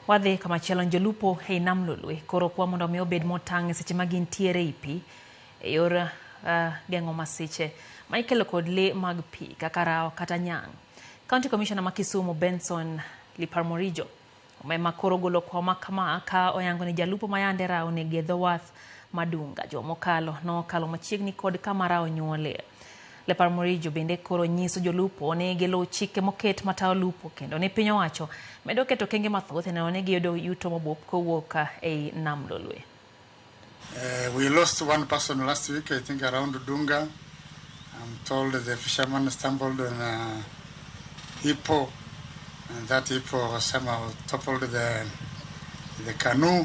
Wadhi kama chelon Jolupo hei nam lulwe koro kwa mondo mi obed motang' seche ma gintiere ei pi e yor geng'o masiche ma ikelo kod le mag pi kaka rao kata nyang'. County Commissioner ma Kisumu Benson Liparmorijo omema koro golo koma kama ka oyango ni Jolupo ma yande rao negi e dho wath madunga jo mokalo nokalo machiegni kod kama rao nyuole. Liparmorijo bende koro nyiso Jolupo ni giluw chike moket matayo lupo kendo ni piny owacho medo keto kenge mathoth neno ni giyudo yuto mabup kowuok ei nam lolwe. We lost one person last week, I think around Dunga. I'm told the fisherman stumbled on a hippo, and that hippo somehow toppled the canoe,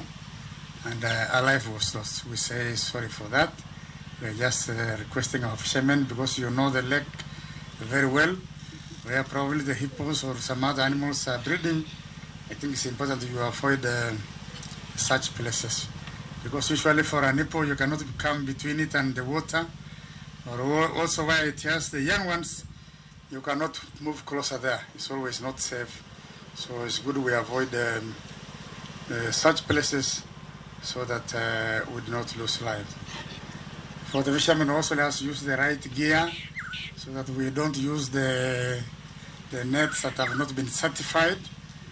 and our life was lost. We say sorry for that. We're just requesting our fishermen, because you know the lake very well, where probably the hippos or some other animals are breeding. I think it's important you avoid such places, because usually for an hippo you cannot come between it and the water, or also where it has the young ones, you cannot move closer there. It's always not safe. So it's good we avoid such places so that we do not lose life. For the fishermen also, let us use the right gear so that we don't use the nets that have not been certified,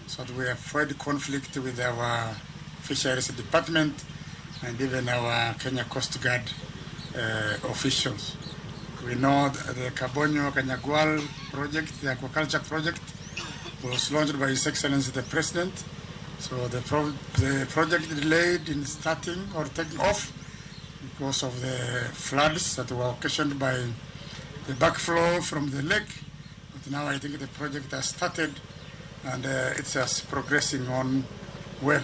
so that we avoid conflict with our fisheries department and even our Kenya Coast Guard officials. We know the Kabonyo Kanyagwal project, the aquaculture project, was launched by His Excellency the President. So the project delayed in starting or taking off because of the floods that were occasioned by the backflow from the lake. But now I think the project has started, and it's just progressing on well.